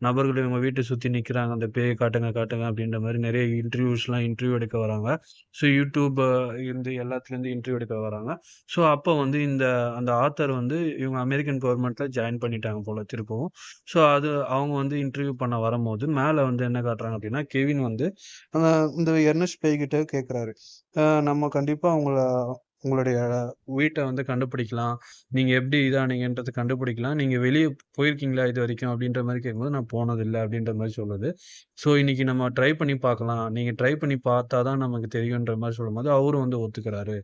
நபர்கள் இவங்க வீட்ட சுத்தி நிக்கிறாங்க. அந்த பேய காட்டுங்க, காட்டுங்க அப்டின்ற மாரி நெறைய இன்டர்வியூ எடுக்க வராங்க. ஸோ YouTube இருந்து எல்லாத்துலேருந்து இன்டர்வியூ எடுக்க வராங்க. ஸோ அப்ப வந்து அந்த ஆத்தர் வந்து இவங்க அமெரிக்கன் கவர்மெண்ட்ல ஜாயின் பண்ணிட்டாங்க போல திருப்பவும். ஸோ அது அவங்க வந்து இன்டர்வியூ பண்ண வரம்போது, மேல வந்து என்ன காட்டுறாங்க அப்டின்னா, கெவின் வந்து அ இந்த எர்னஸ்ட் பேய் கிட்ட கேட்குறாரு. நம்ம கண்டிப்பா உங்களுடைய வீட்ட வந்து கண்டுபிடிக்கலாம். நீங்க எப்படி இதானீங்கன்றத கண்டுபிடிக்கலாம். நீங்க வெளிய போயிருக்கீங்களா இதுவரைக்கும்? அப்படின்ற மாரி கேட்கும்போது, நான் போனதில்ல அப்படின்ற மாரி சொல்லுது. ஸோ இன்னைக்கு நம்ம ட்ரை பண்ணி பார்க்கலாம். நீங்க ட்ரை பண்ணி பார்த்தா தான் நமக்கு தெரியுன்ற மாரி சொல்லும்போது, அவரும் வந்து ஒத்துக்கிறாரு.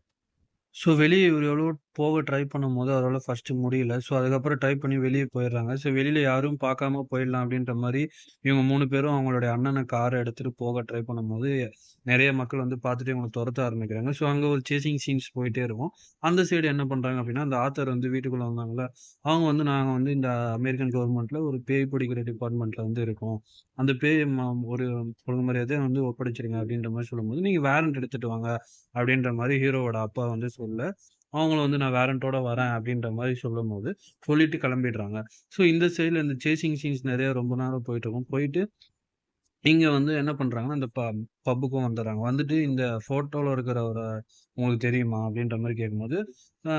ஸோ வெளிய இவரு எவ்வளவோ போக ட்ரை பண்ணும்போது, அவரால ஃபர்ஸ்ட்டு முடியல. ஸோ அதுக்கப்புறம் ட்ரை பண்ணி வெளிய போயிடுறாங்க. ஸோ வெளியில யாரும் பார்க்காம போயிடலாம் அப்டின்ற மாரி, இவங்க 3 பேரும் அவங்களுடைய அண்ணன கார எடுத்துட்டு போக ட்ரை பண்ணும்போது, நெறைய மக்கள் வந்து பார்த்துட்டு இவங்கள தொரத்த ஆரம்பிக்கிறாங்க. ஸோ அங்க ஒரு சேசிங் சீன்ஸ் போயிட்டே இருக்கும். அந்த சைடு என்ன பண்றாங்க அப்டின்னா, அந்த ஆத்தர் வந்து வீட்டுக்குள்ள வந்தாங்கல்ல, அவங்க வந்து நாங்க வந்து இந்த அமெரிக்கன் கவர்மெண்ட்ல ஒரு பேய் பிடிக்கிற டிபார்ட்மெண்ட்ல வந்து இருக்கோம். அந்த பேய ஒரு ஒழுங்கு மரியாதையா வந்து ஒப்படைச்சுருங்க அப்டின்ற மாரி சொல்லும்போது, நீங்க வாரண்ட் எடுத்துட்டு வாங்க அப்டின்ற மாரி ஹீரோவோட அப்பா வந்து சொல்ல, அவங்களும் வந்து நான் வாரண்டோட வரேன் அப்டின்ற மாரி சொல்லும்போது, சொல்லிட்டு கெளம்பிடுறாங்க. ஸோ இந்த சைட்ல இந்த சேசிங் சீன்ஸ் நெறைய ரொம்ப நேரம் போயிட்டுருக்கும். போயிட்டு இங்க வந்து என்ன பண்றாங்கன்னா, இந்த பப்புக்கும் வந்துர்றாங்க. வந்துட்டு இந்த ஃபோட்டோல இருக்கிறவர உங்களுக்கு தெரியுமா? அப்டின்ற மாரி கேட்கும்போது, ஆ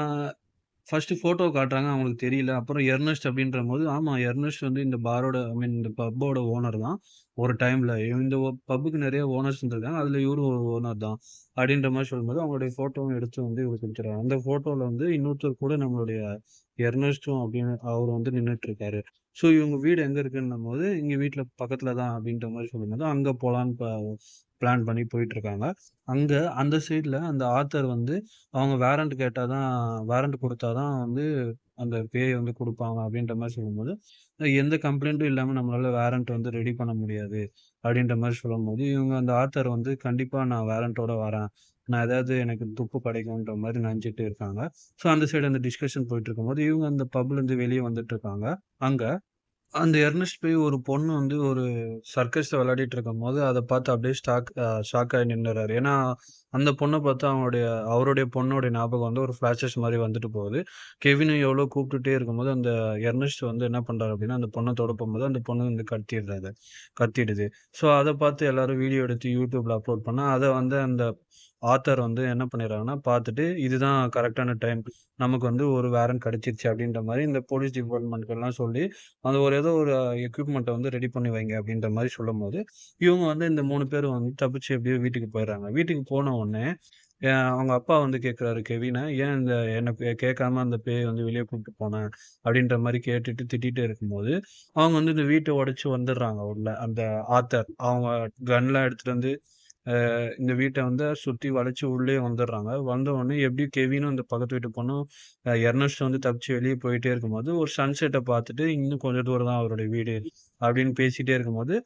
ஃபர்ஸ்ட்டு ஃபோட்டோ காட்டுறாங்க. அவங்களுக்கு தெரியல. அப்புறம் எர்னஸ்ட் அப்டின்றபோது, ஆமா எர்னஸ்ட் வந்து இந்த பாரோட ஐ மீன் இந்த பப்போட ஓனர் தான். ஒரு டைம்ல. இந்த பப்புக்கு நெறைய ஓனர்ஸ் இருந்திருக்காங்க. அதுல இவரும் ஒரு ஓனர் தான். அப்டின்ற மாரி சொல்லும்போது, அவங்களுடைய ஃபோட்டோவும் எடுத்து வந்து இவருக்கு குடுத்துறாங்க. அந்த ஃபோட்டோல வந்து இன்னொருத்தர் கூட நம்மளுடைய எர்னஸ்ட்டும் அப்டின்னு அவரு வந்து நின்னுட்டுருக்காரு. ஸோ இவங்க வீடு எங்க இருக்குன்னும்போது, "இங்க வீட்ல பக்கத்துல தான்" அப்டின்ற மாரி சொல்லும்போது, அங்க போலான்னு பிளான் பண்ணி போயிட்டுருக்காங்க. அங்க அந்த சைட்ல அந்த ஆத்தர் வந்து அவங்க வாரண்ட் குடுத்தா தான் வந்து அந்த பேய வந்து குடுப்பாங்க அப்டின்ற மாரி சொல்லும்போது, எந்த கம்ப்ளைண்ட்டும் இல்லாம நம்மளால வாரண்ட் வந்து ரெடி பண்ண முடியாது அப்டின்ற மாரி சொல்லும்போது, இவங்க அந்த ஆத்தர் வந்து கண்டிப்பா நான் வாரண்டோட வரேன். நான் ஏதாவது எனக்கு துப்பு கிடைக்குன்ற மாரி நெனச்சுட்டு இருக்காங்க. ஸோ அந்த சைடு அந்த டிஸ்கஷன் போயிட்டுருக்கும்போது, இவங்க அந்த பப்லேருந்து வெளிய வந்துட்டுருக்காங்க. அங்க அந்த எர்னஸ்ட் போய் ஒரு பொண்ணு வந்து ஒரு சர்க்கஸ்ல விளையாடிட்டு இருக்கும்போது, அத பார்த்து அப்படியே ஷாக் ஆயி நின்னுறாரு. ஏன்னா, அந்த பொண்ண பார்த்து அவருடைய பொண்ணோட ஞாபகம் வந்து ஒரு ஃபிளாஷஸ் மாரி வந்துட்டு போகுது. கெவினும் எவ்வளோ கூப்பிட்டுட்டே இருக்கும்போது, அந்த எர்னஸ்ட் வந்து என்ன பண்றாரு அப்படின்னா, அந்த பொண்ண தொட போம்போது, அந்த பொண்ணு வந்து கத்திடுது. ஸோ, அத பார்த்து எல்லாரும் வீடியோ எடுத்து YouTubeல அப்லோட் பண்ணா, அத வந்து அந்த ஆத்தர் வந்து என்ன பண்ணிடுறாங்கன்னா, பார்த்துட்டு இதுதான் கரெக்ட்டான டைம். நமக்கு வந்து ஒரு வாரண்ட் கிடைச்சிருச்சு அப்படின்ற மாரி இந்த போலீஸ் டிபார்ட்மெண்ட்க்கெல்லாம் சொல்லி அந்த ஏதோ ஒரு எக்விப்மெண்ட்ட வந்து ரெடி பண்ணி வைங்க அப்டின்ற மாரி சொல்லும்போது, இவங்க வந்து இந்த 3 பேரும் வந்து தப்பிச்சு எப்படியோ வீட்டுக்கு போயிடுறாங்க. வீட்டுக்கு போன உடனே, அவங்க அப்பா வந்து கேட்குறாரு கெவின, "ஏன் என்ன கேட்காம அந்த பேய வந்து வெளிய கூப்ட்டு போன?" அப்டின்ற மாரி கேட்டுட்டு திட்டிட்டே இருக்கும்போது, அவங்க வந்து இந்த வீட்ட உடைச்சு வந்துடுறாங்க உள்ள. அந்த ஆத்தர். அவங்க கன்லாம் எடுத்துட்டு வந்து இந்த வீட்ட வந்து சுத்தி வளைச்சு உள்ளயே வந்துடுறாங்க. வந்த உடனே எப்படியும் கெவினும் அந்த பக்கத்து வீட்டு பொண்ணும் எர்னஸ்ட் வந்து தப்பிச்சு வெளிய போயிட்டே இருக்கும்போது, ஒரு சன்செட்ட பார்த்துட்டு, இன்னும் கொஞ்சம் தூரம் தான் அவருடைய வீடு அப்படின்னு பேசிட்டே இருக்கும்போது,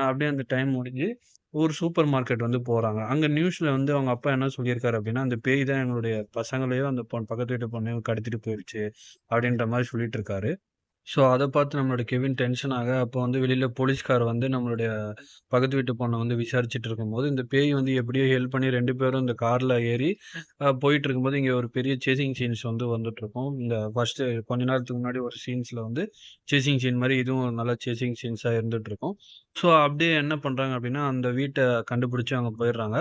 அப்படியே அந்த டைம் முடிஞ்சு ஒரு சூப்பர் மார்க்கெட் வந்து போறாங்க. அங்க நியூஸ்ல வந்து அவங்க அப்பா என்ன சொல்லியிருக்காரு அப்படின்னா, "அந்த பேய் தான் எங்களுடைய பசங்களையும், அந்த பக்கத்து வீட்டு பொண்ணையும் கடத்திட்டு போயிருச்சு." அப்படின்ற மாரி சொல்லிட்டு இருக்காரு. ஸோ, அத பார்த்து நம்மளோட கெவின் டென்ஷன் ஆக, அப்போ வந்து வெளியில போலீஸ்கார் வந்து நம்மளுடைய பக்கத்து வீட்டு பொண்ண வந்து விசாரிச்சுட்டு இருக்கும்போது, இந்த பேய் வந்து எப்படியோ ஹெல்ப் பண்ணி 2 பேரும் இந்த கார்ல ஏறி போயிட்டுருக்கும்போது, இங்க ஒரு பெரிய சேசிங் சீன்ஸ் வந்து வந்துட்டுருக்கும். இந்த ஃபர்ஸ்ட்டு கொஞ்ச நேரத்துக்கு முன்னாடி ஒரு சீன்ஸ்ல வந்து சேசிங் சீன் மாரி இதுவும் ஒரு நல்ல சேசிங் சீன்ஸா இருந்துட்டுருக்கும். ஸோ, அப்படியே என்ன பண்றாங்க அப்படின்னா, அந்த வீட்ட கண்டுபிடிச்சு அங்க போயிடுறாங்க.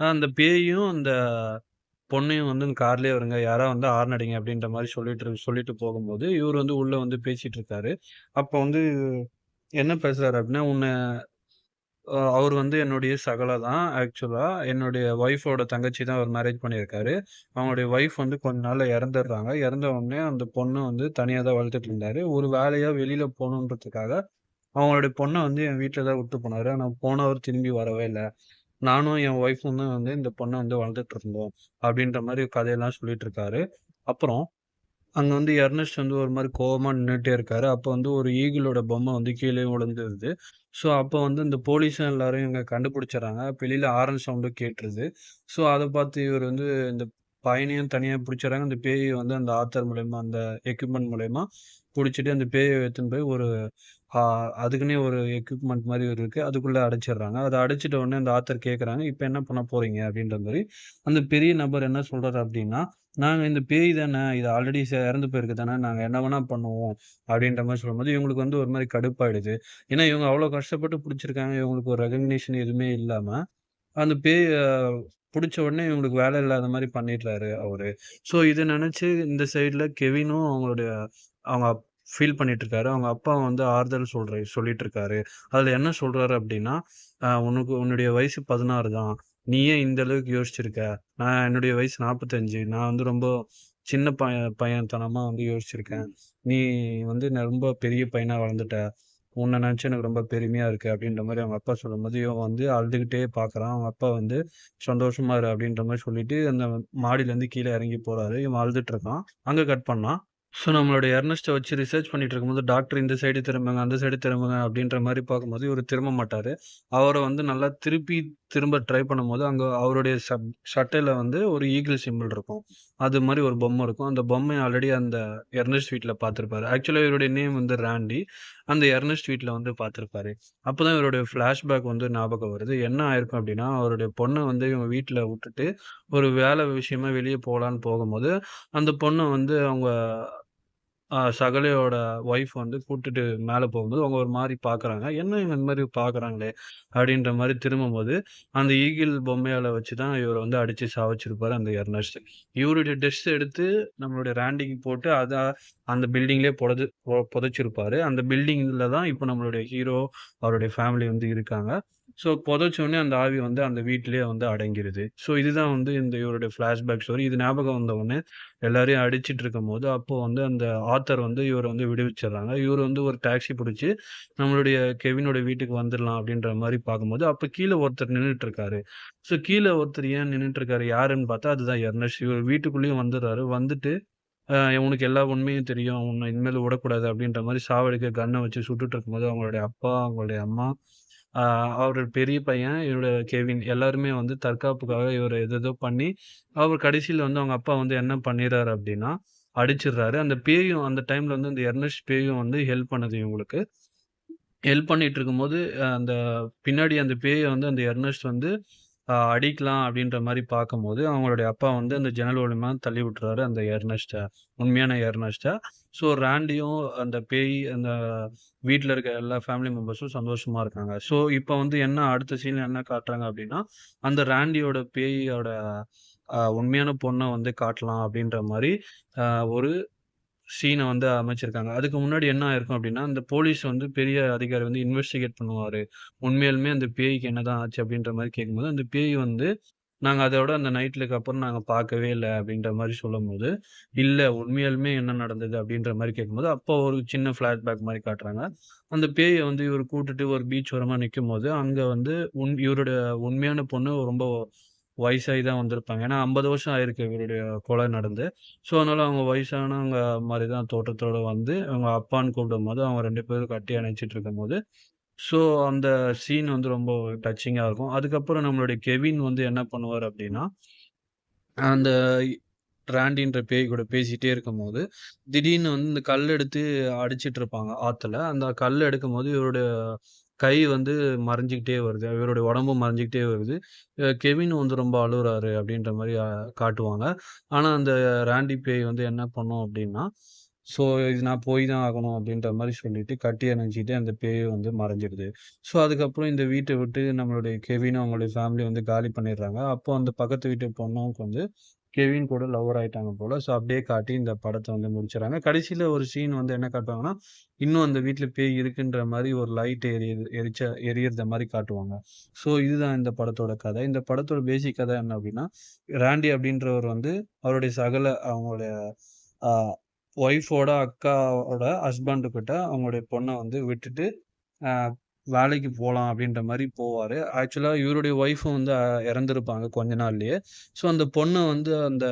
அந்த பேயும், அந்த பொண்ணையும் வந்து கார்லயே வருங்க. யாரா வந்தா ஹார்ன் அடிங்க அப்டின்ற மாரி சொல்லிட்டு போகும்போது, இவரு வந்து உள்ள வந்து பேசிட்டு இருக்காரு. அப்ப வந்து என்ன பேசுறாரு அப்டின்னா, அவரு வந்து என்னுடைய சகல தான் ஆக்சுவலா. என்னுடைய ஒய்ஃபோட தங்கச்சி தான் அவரு மேரேஜ் பண்ணியிருக்காரு. அவங்களுடைய ஒய்ஃப் வந்து கொஞ்ச நாள்ல இறந்துடுறாங்க. இறந்த உடனே அந்த பொண்ண வந்து தனியா தான் வளர்த்துட்டு இருந்தாரு. ஒரு வேலையா வெளியில போணுன்றதுக்காக அவங்களுடைய பொண்ண வந்து என் வீட்ல தான் விட்டு போனாரு. ஆனா போனவர் திரும்பி வரவே இல்ல. நானும் என் ஒய்ஃபும் தான் வந்து இந்த பொண்ண வந்து வளர்த்துட்டு இருந்தோம். அப்படின்ற மாரி கதையெல்லாம் சொல்லிட்டு இருக்காரு. அப்புறம் அங்க வந்து எர்னஸ்ட் வந்து ஒரு மாரி கோவமா நின்னுட்டே இருக்காரு. அப்ப வந்து ஒரு ஈகிளோட பொம்மை வந்து கீழயே விழுந்துருது. ஸோ, அப்ப வந்து இந்த போலீஸும் எல்லாரும் இவங்க கண்டுபிடிச்சர்றாங்க. வெளியில ஹாரன் சவுண்டும் கேட்டுருது. ஸோ, அத பார்த்து இவரு வந்து இந்த பையனையும் தனியா பிடிச்சர்றாங்க. அந்த பேய வந்து அந்த ஆத்தர் மூலியமா, அந்த எக்விப்மென்ட் மூலியமா புடிச்சுட்டு அந்த பேய எடுத்துன்னு போய் ஒரு ஆ அதுக்குன்னே ஒரு எக்விப்மென்ட் மாரி இருக்கு. அதுக்குள்ள அடைச்சிடுறாங்க. அத அடைச்சிட்ட உடனே அந்த ஆத்தர் கேட்கறாங்க, "இப்ப என்ன பண்ண போறீங்க?" அப்படின்ற மாரி. அந்த பெரிய நபர் என்ன சொல்றாரு அப்படின்னா, "நாங்க இந்த பேய் தானே, இது ஆல்ரெடி இறந்து போயிருக்கு தானே, நாங்க என்ன வேணா பண்ணுவோம்." அப்படின்ற மாரி சொல்லும்போது, இவங்களுக்கு வந்து ஒரு மாரி கடுப்பாயிடுது. ஏன்னா, இவங்க அவ்வளோ கஷ்டப்பட்டு புடிச்சிருக்காங்க. இவங்களுக்கு ஒரு ரெகக்னிஷன் எதுவுமே இல்லாம, அந்த பேய புடிச்ச உடனே இவங்களுக்கு வேலை இல்லாத மாரி பண்ணிடுறாரு அவரு. ஸோ, இத நெனச்சு இந்த சைடுல கெவினும் அவங்க ஃபீல் பண்ணிட்டு இருக்காரு. அவங்க அப்பா வந்து ஆறுதல் சொல்லிட்டு இருக்காரு. அதுல என்ன சொல்றாரு அப்டின்னா, உன்னுடைய வயசு 16 தான். நீ ஏன் இந்த அளவுக்கு யோசிச்சிருக்க? என்னுடைய வயசு 45. நான் வந்து ரொம்ப சின்ன பையன்தனமா வந்து யோசிச்சிருக்கேன். நீ வந்து ரொம்ப பெரிய பையனா வளர்ந்துட்ட. உன்ன நெனச்சு எனக்கு ரொம்ப பெருமையா இருக்கு." அப்டின்ற மாரி அவங்க அப்பா சொல்லும்போது, இவன் வந்து அழுதுகிட்டே பார்க்குறான். அவங்க அப்பா வந்து "சந்தோஷமா இரு" அப்டின்ற மாரி சொல்லிட்டு அந்த மாடியிலருந்து கீழ இறங்கி போறாரு. இவன் அழுதுட்டு இருக்கான். அங்க கட் பண்ணா ஸோ, நம்மளுடைய எர்னஸ்ட்ட வச்சு ரிசர்ச் பண்ணிட்டு இருக்கும்போது, டாக்டர் இந்த சைடு திரும்புங்க, அந்த சைடு திரும்புங்க அப்டின்ற மாரி பார்க்கும்போது, இவரு திரும்ப மாட்டாரு. அவர வந்து நல்லா திரும்ப ட்ரை பண்ணும்போது, அங்க அவருடைய சட்டையில வந்து ஒரு ஈகிள் சிம்பல் இருக்கும். அது மாரி ஒரு பொம்மை இருக்கும். அந்த பொம்மைய ஆல்ரெடி அந்த எர்னஸ்ட் வீட்ல பார்த்திருப்பாரு. ஆக்சுவலா இவருடைய நேம் வந்து ராண்டி. அந்த எர்னஸ்ட் வீட்ல வந்து பார்த்திருப்பாரு. அப்பதான் இவருடைய ஃப்ளாஷ்பேக் வந்து ஞாபகம் வருது. என்ன ஆயிருக்கும் அப்டின்னா, அவருடைய பொண்ண வந்து இவங்க வீட்ல வுட்டுட்டு, ஒரு வேலை விஷயமா வெளிய போலான்னு போகும்போது, அந்த பொண்ண வந்து அவங்க சகலையோட ஒய்ஃப் வந்து கூட்டுட்டு மேல போகும்போது, அவங்க ஒரு மாரி பார்க்குறாங்க. "என்ன இவங்க இந்த மாரி பார்க்குறாங்களே!" அப்படின்ற மாரி திரும்பும்போது, அந்த ஈகிள் பொம்மையால வச்சு தான் இவர வந்து அடிச்சு சாவச்சிருப்பாரு அந்த எர்னஸ்ட். இவருடைய ட்ரெஸ் எடுத்து நம்மளுடைய ராண்டிக்கு போட்டு, அந்த பில்டிங்லயே புதைச்சிருப்பாரு. அந்த பில்டிங்ல தான் இப்ப நம்மளுடைய ஹீரோ, அவருடைய ஃபேமிலி வந்து இருக்காங்க. ஸோ புதைச்சோனே அந்த ஆவி வந்து அந்த வீட்டிலேயே வந்து அடங்கிருது. ஸோ இதுதான் வந்து இவருடைய ஃபிளாஷ்பேக் ஸ்டோரி. இது ஞாபகம் வந்தவுடனே எல்லாரையும் அடிச்சிட்டு இருக்கும்போது, அப்போ வந்து அந்த ஆத்தர் வந்து இவர வந்து விடுவிச்சுர்றாங்க. இவரு வந்து ஒரு டாக்ஸி புடிச்சு, நம்மளுடைய கெவினோட வீட்டுக்கு வந்துரலாம் அப்டின்ற மாரி பார்க்கும்போது, அப்ப கீழ ஒருத்தர் நின்னுட்டு இருக்காரு. ஸோ கீழ ஒருத்தர் ஏன் நின்னுட்டு இருக்காரு? யாருன்னு பார்த்தா, அதுதான் எர்னஸ்ட். இவரு வீட்டுக்குள்ளேயும் வந்துர்றாரு. வந்துட்டு, "உனக்கு எல்லா உண்மையும் தெரியும். உன்ன இனிமேல் விடக்கூடாது" அப்டின்ற மாரி சாவடிக்க கன்ன வச்சு சுட்டுட்டு இருக்கும்போது, அவங்களுடைய அப்பா, அவங்களுடைய அம்மா, ஆ அவரு பெரிய பையன், இவரோட கெவின் எல்லாருமே வந்து தற்காப்புக்காக இவர ஏதேதோ பண்ணி, அவர் கடைசில வந்து அவங்க அப்பா வந்து என்ன பண்ணிர்றாரு அப்டின்னா, அடிச்சிடுறாரு. அந்த பேயும் அந்த டைம்ல வந்து அந்த எர்னஸ்ட் பேயும் வந்து ஹெல்ப் பண்ணுது இவங்களுக்கு. ஹெல்ப் பண்ணிட்டு இருக்கும்போது, அந்த பின்னாடி அந்த பேய வந்து அந்த எர்னஸ்ட் வந்து அடிக்கலாம் அப்டின்ற மாரி பார்க்கும்போது, அவங்களுடைய அப்பா வந்து அந்த ஜன்னல் மூலியமா தள்ளி விட்டுறாரு அந்த எர்னஸ்ட்ட. உண்மையான எர்னஸ்ட்ட. ஸோ ராண்டியும், அந்த பேய், அந்த வீட்ல இருக்க எல்லா ஃபேமிலி மெம்பர்ஸும் சந்தோஷமா இருக்காங்க. ஸோ இப்ப வந்து அடுத்த சீன்ல என்ன காட்டுறாங்க அப்டின்னா, அந்த ராண்டியோட பேயோட உண்மையான பொண்ண வந்து காட்டலாம் அப்டின்ற மாரி அ ஒரு சீன வந்து அமைச்சிருக்காங்க. அதுக்கு முன்னாடி என்ன ஆயிருக்கும் அப்டின்னா, அந்த போலீஸ் வந்து பெரிய அதிகாரி வந்து இன்வெஸ்டிகேட் பண்ணுவாரு. உண்மையாலுமே அந்த பேய்க்கு என்னதான் ஆச்சு அப்டின்ற மாரி கேட்கும்போது, அந்த பேய் வந்து, "நாங்க அதோட அந்த நைட்லுக்கு அப்புறம் நாங்க பார்க்கவே இல்ல" அப்டின்ற மாரி சொல்லும்போது, "இல்ல உண்மையாலுமே என்ன நடந்தது?" அப்டின்ற மாரி கேட்கும்போது, அப்போ ஒரு சின்ன ஃபிளாஷ்பேக் மாரி காட்டுறாங்க. அந்த பேய வந்து இவரு கூட்டுட்டு ஒரு பீச் ஓரமா நிக்கும்போது, அங்க வந்து இவருடைய உண்மையான பொண்ணு ரொம்ப வயசாகி தான் வந்திருப்பாங்க. ஏன்னா 50 வருஷம் ஆயிருக்கு இவருடைய கொலை நடந்து. ஸோ, அதனால அவங்க வயசானவங்க மாரி தான் தோற்றத்தோட வந்து, அவங்க அப்பான்னு கூப்பிடும்போது, அவங்க 2 பேரும் கட்டி அணைச்சிட்டு இருக்கும்போது, ஸோ அந்த சீன் வந்து ரொம்ப டச்சிங்கா இருக்கும். அதுக்கப்புறம் நம்மளுடைய கெவின் வந்து என்ன பண்ணுவாரு அப்டின்னா, அந்த ராண்டின்ற பேய் கூட பேசிட்டே இருக்கும்போது, திடீர்னு வந்து இந்த கல் எடுத்து அடிச்சிட்டு இருப்பாங்க ஆத்துல. அந்த கல் எடுக்கும்போது இவருடைய கை வந்து மறைஞ்சுகிட்டே வருது. இவருடைய உடம்பும் மறைஞ்சுகிட்டே வருது. கெவின் வந்து ரொம்ப அழுவுறாரு அப்டின்ற மாரி காட்டுவாங்க. ஆனா, அந்த ராண்டி பேய் வந்து என்ன பண்ணும் அப்டின்னா, ஸோ இது நான் போய் தான் ஆகணும் அப்டின்ற மாரி சொல்லிட்டு கட்டி அணைச்சுட்டு அந்த பேய் வந்து மறைஞ்சிடுது. ஸோ அதுக்கப்புறம் இந்த வீட்ட விட்டு நம்மளுடைய கெவினும், அவங்களுடைய ஃபேமிலி வந்து காலி பண்ணிடுறாங்க. அப்போ அந்த பக்கத்து வீட்டு பொண்ணும் வந்து கெவின் கூட லவ்வர் ஆயிட்டாங்க போல. ஸோ அப்படியே காட்டி இந்த படத்த வந்து முடிச்சுறாங்க. கடைசியில ஒரு சீன் வந்து என்ன காட்டுவாங்கன்னா, இன்னும் அந்த வீட்ல பேய் இருக்குன்ற மாரி ஒரு லைட் எரியறத மாரி காட்டுவாங்க. ஸோ இதுதான் இந்த படத்தோட கதை. இந்த படத்தோட பேசிக் கதை என்ன அப்டின்னா, ராண்டி அப்படின்றவர் வந்து அவருடைய அவங்களுடைய அ ஒய்ஃபோட அக்காவோட ஹஸ்பண்ட் கிட்ட அவங்களுடைய பொண்ண வந்து விட்டுட்டு, அ வேலைக்கு போலாம் அப்படின்ற மாரி போவாரு. ஆக்சுவலா இவருடைய ஒய்ஃபும் வந்து இறந்திருப்பாங்க கொஞ்ச நாள்லயே. ஸோ அந்த பொண்ண வந்து அந்த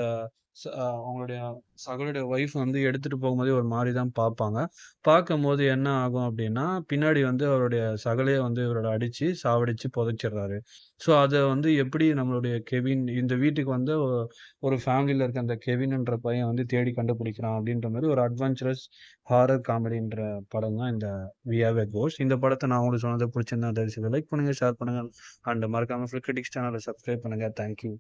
அவங்களுடைய சகோடைய ஒய்ஃப் வந்து எடுத்துட்டு போகும்போதே ஒரு மாரி தான் பார்ப்பாங்க. பார்க்கும்போது என்ன ஆகும் அப்டின்னா, பின்னாடி வந்து அவருடைய சகலைய வந்து இவரோட அடிச்சு, சாவடிச்சு புதைச்சிடுறாரு. ஸோ அத வந்து எப்படி நம்மளுடைய கெவின் இந்த வீட்டுக்கு வந்து ஒரு ஃபேமிலில இருக்க அந்த கெவின்ன்ற பையன் வந்து தேடி கண்டுபிடிக்கிறான் அப்டின்ற மாரி ஒரு அட்வென்ச்சரஸ் ஹாரர் காமெடின்ற படம் தான் இந்த வி ஹேவ் எ கோஸ்ட். இந்த படத்த நான் உங்களுக்கு சொன்னது பிடிச்சிருந்தா தயவு செய்து லைக் பண்ணுங்க, ஷேர் பண்ணுங்க. அண்ட் மறக்காம ஃபிலிம் கிரிட்டிக்ஸ் சேனல சப்ஸ்கிரைப் பண்ணுங்க. Thank you.